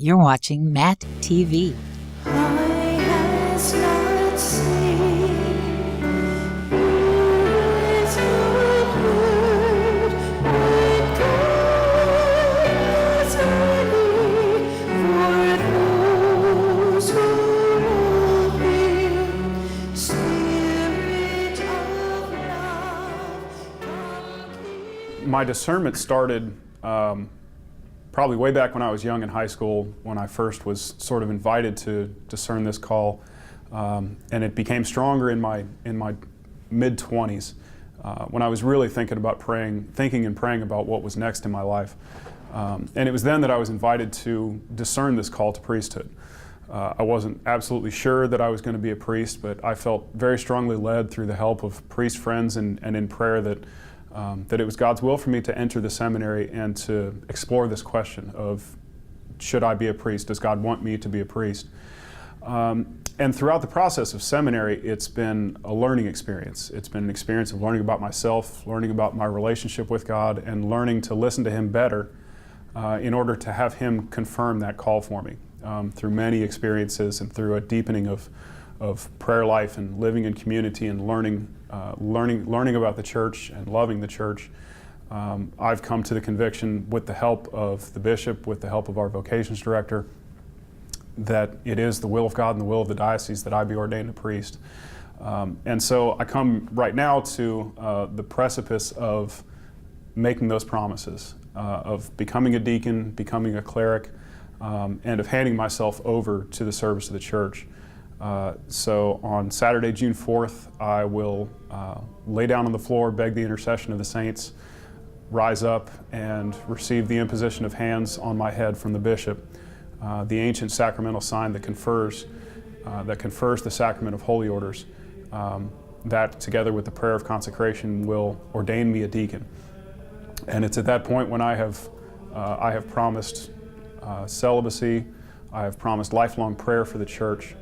You're watching MATTtV. My discernment started probably way back when I was young in high school, when I first was sort of invited to discern this call, and it became stronger in my mid-20s when I was really thinking and praying about what was next in my life. And it was then that I was invited to discern this call to priesthood. I wasn't absolutely sure that I was going to be a priest, but I felt very strongly led through the help of priest friends and in prayer that it was God's will for me to enter the seminary and to explore this question of, should I be a priest? Does God want me to be a priest? And throughout the process of seminary, it's been a learning experience. It's been an experience of learning about myself, learning about my relationship with God, and learning to listen to Him better in order to have Him confirm that call for me. Through many experiences and through a deepening of prayer life and living in community and learning about the church and loving the church, I've come to the conviction, with the help of the bishop, with the help of our vocations director, that it is the will of God and the will of the diocese that I be ordained a priest. And so I come right now to the precipice of making those promises, of becoming a deacon, becoming a cleric, and of handing myself over to the service of the church. So on Saturday, June 4th, I will lay down on the floor, beg the intercession of the saints, rise up and receive the imposition of hands on my head from the bishop, the ancient sacramental sign that confers the sacrament of holy orders. That, together with the prayer of consecration, will ordain me a deacon. And it's at that point when I have promised celibacy, I have promised lifelong prayer for the church.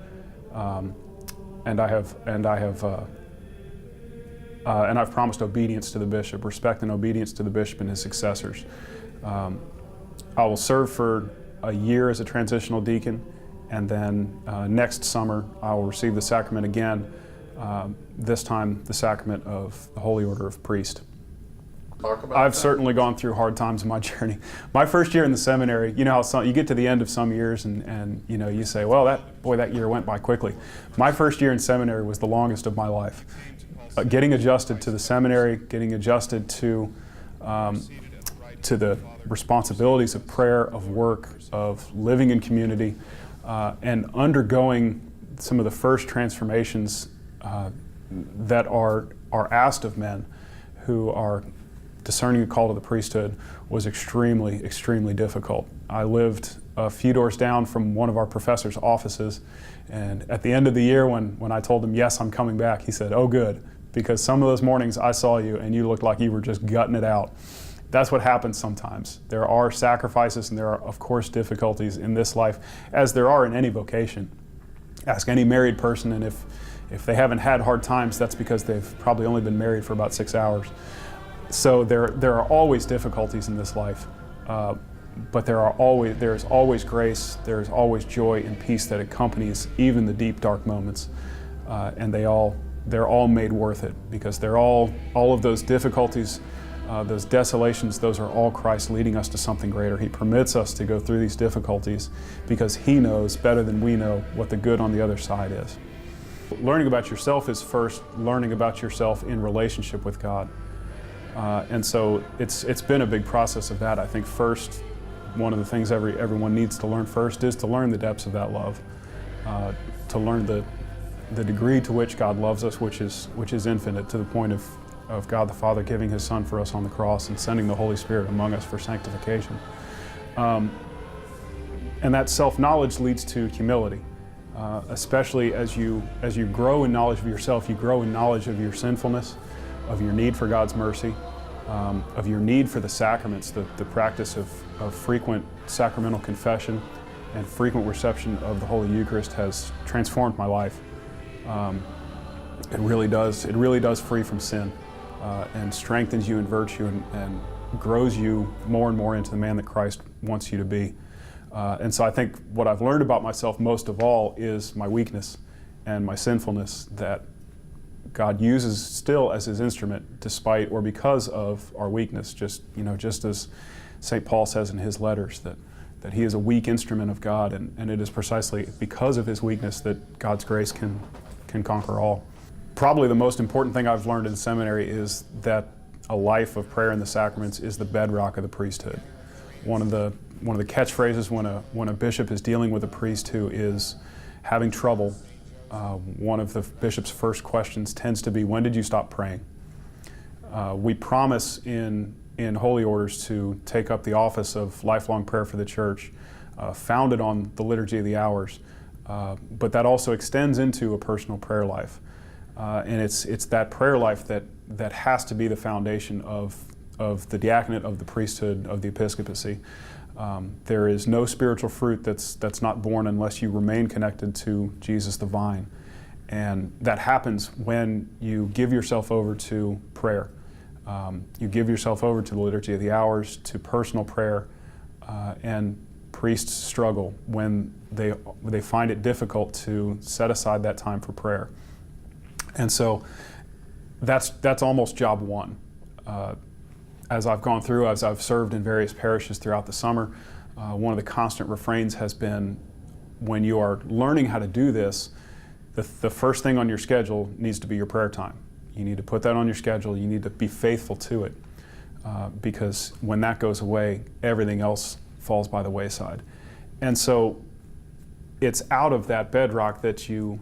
And I've promised obedience to the bishop, respect and obedience to the bishop and his successors. I will serve for a year as a transitional deacon, and then next summer I will receive the sacrament again, this time the sacrament of the Holy Order of Priest. I've certainly gone through hard times in my journey. My first year in the seminary, you know how you get to the end of some years and you know, you say, well, that year went by quickly. My first year in seminary was the longest of my life. Getting adjusted to the seminary, getting adjusted to the responsibilities of prayer, of work, of living in community, and undergoing some of the first transformations that are asked of men who are discerning a call to the priesthood was extremely, extremely difficult. I lived a few doors down from one of our professors' offices, and at the end of the year when I told him, yes, I'm coming back, he said, oh good, because some of those mornings I saw you and you looked like you were just gutting it out. That's what happens sometimes. There are sacrifices and there are, of course, difficulties in this life, as there are in any vocation. Ask any married person, and if they haven't had hard times, that's because they've probably only been married for about 6 hours. So there are always difficulties in this life, but there is always grace, there is always joy and peace that accompanies even the deep, dark moments, and they're all made worth it, because they're all of those difficulties, those desolations, those are all Christ leading us to something greater. He permits us to go through these difficulties because He knows better than we know what the good on the other side is. Learning about yourself is first learning about yourself in relationship with God. And so it's been a big process of that. I think first, one of the things everyone needs to learn first is to learn the depths of that love, to learn the degree to which God loves us, which is infinite, to the point of God the Father giving His Son for us on the cross and sending the Holy Spirit among us for sanctification. And that self-knowledge leads to humility, especially as you grow in knowledge of yourself, you grow in knowledge of your sinfulness, of your need for God's mercy, of your need for the sacraments. The practice of frequent sacramental confession and frequent reception of the Holy Eucharist has transformed my life. It really does free from sin and strengthens you in virtue and grows you more and more into the man that Christ wants you to be. And so I think what I've learned about myself most of all is my weakness and my sinfulness that God uses still as his instrument despite or because of our weakness, just as St. Paul says in his letters that he is a weak instrument of God, and it is precisely because of his weakness that God's grace can conquer all. Probably the most important thing I've learned in seminary is that a life of prayer in the sacraments is the bedrock of the priesthood. One of the catchphrases when a bishop is dealing with a priest who is having trouble, one of the bishop's first questions tends to be, when did you stop praying? We promise in holy orders to take up the office of lifelong prayer for the church, founded on the Liturgy of the Hours, but that also extends into a personal prayer life. And it's that prayer life that has to be the foundation of the diaconate, of the priesthood, of the episcopacy. There is no spiritual fruit that's not born unless you remain connected to Jesus the vine. And that happens when you give yourself over to prayer. You give yourself over to the Liturgy of the Hours, to personal prayer, and priests struggle when they find it difficult to set aside that time for prayer. And so that's almost job one. As I've gone through, as I've served in various parishes throughout the summer, one of the constant refrains has been, when you are learning how to do this, the first thing on your schedule needs to be your prayer time. You need to put that on your schedule. You need to be faithful to it, because when that goes away, everything else falls by the wayside. And so it's out of that bedrock that you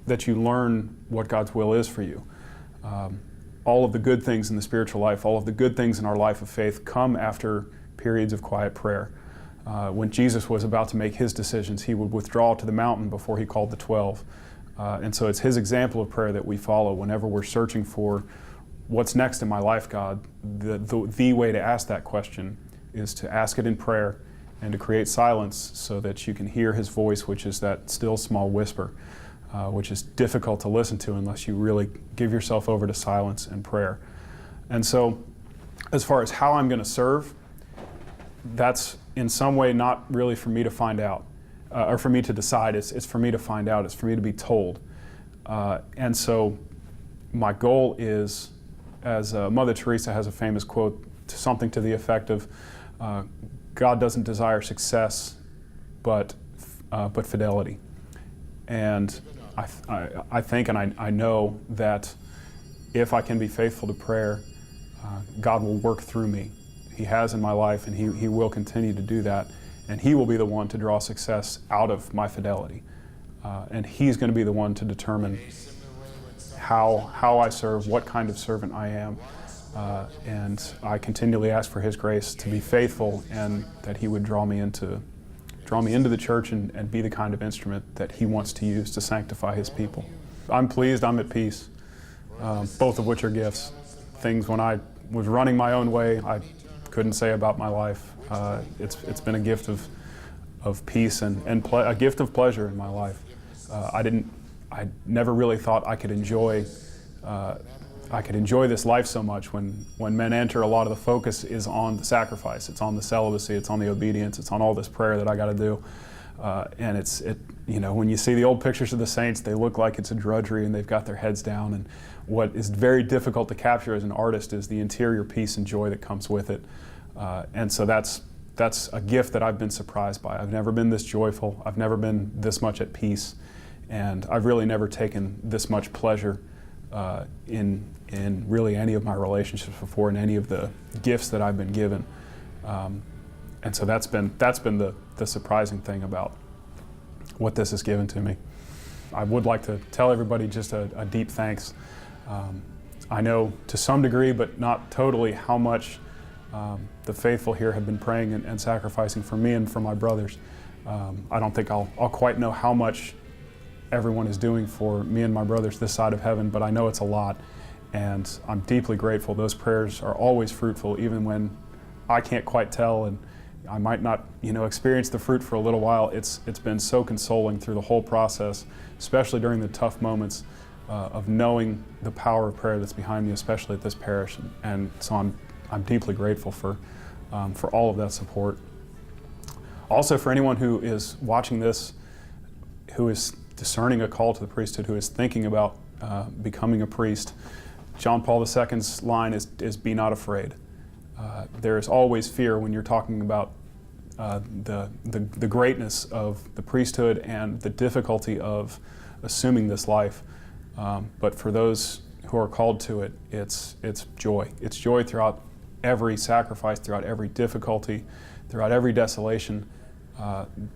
learn what God's will is for you. All of the good things in the spiritual life, all of the good things in our life of faith come after periods of quiet prayer. When Jesus was about to make his decisions, he would withdraw to the mountain before he called the 12. And so it's his example of prayer that we follow whenever we're searching for what's next in my life, God. The way to ask that question is to ask it in prayer and to create silence so that you can hear his voice, which is that still small whisper, which is difficult to listen to unless you really give yourself over to silence and prayer. And so as far as how I'm going to serve, that's in some way not really for me to find out, or for me to decide. It's for me to find out. It's for me to be told. And so my goal is, as Mother Teresa has a famous quote, something to the effect of, God doesn't desire success, but fidelity. And I think and I know that if I can be faithful to prayer, God will work through me. He has in my life, and He will continue to do that. And He will be the one to draw success out of my fidelity. And He's going to be the one to determine how I serve, what kind of servant I am. And I continually ask for His grace to be faithful, and that He would draw me into the church and be the kind of instrument that He wants to use to sanctify His people. I'm pleased, I'm at peace, both of which are gifts. Things when I was running my own way, I couldn't say about my life. It's been a gift of peace and a gift of pleasure in my life. I never really thought I could enjoy this life so much. When men enter, a lot of the focus is on the sacrifice. It's on the celibacy. It's on the obedience. It's on all this prayer that I got to do. And when you see the old pictures of the saints, they look like it's a drudgery and they've got their heads down. And what is very difficult to capture as an artist is the interior peace and joy that comes with it. And so that's a gift that I've been surprised by. I've never been this joyful. I've never been this much at peace. And I've really never taken this much pleasure in really any of my relationships before, in any of the gifts that I've been given. And so that's been the surprising thing about what this has given to me. I would like to tell everybody just a deep thanks. I know to some degree, but not totally, how much the faithful here have been praying and sacrificing for me and for my brothers. I don't think I'll quite know how much everyone is doing for me and my brothers this side of heaven, but I know it's a lot, and I'm deeply grateful. Those prayers are always fruitful, even when I can't quite tell, and I might not, experience the fruit for a little while. It's been so consoling through the whole process, especially during the tough moments of knowing the power of prayer that's behind me, especially at this parish, and so I'm deeply grateful for all of that support. Also, for anyone who is watching this, who is discerning a call to the priesthood, who is thinking about becoming a priest, John Paul II's line is "Be not afraid." There is always fear when you're talking about the greatness of the priesthood and the difficulty of assuming this life. But for those who are called to it, it's joy. It's joy throughout every sacrifice, throughout every difficulty, throughout every desolation.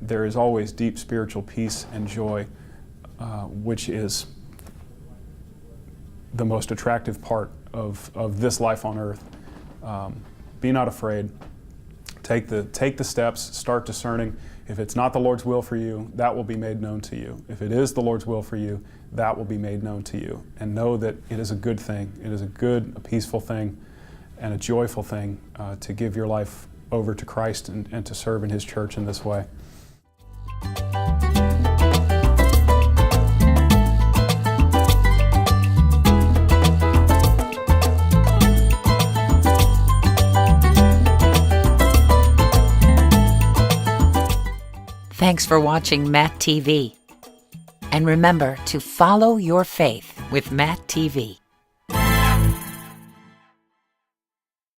There is always deep spiritual peace and joy, which is the most attractive part of this life on earth. Be not afraid. Take the steps, start discerning. If it's not the Lord's will for you, that will be made known to you. If it is the Lord's will for you, that will be made known to you. And know that it is a good thing. It is a good, a peaceful thing, and a joyful thing to give your life over to Christ and to serve in His church in this way. Thanks for watching MATTtV. And remember to follow your faith with MATTtV.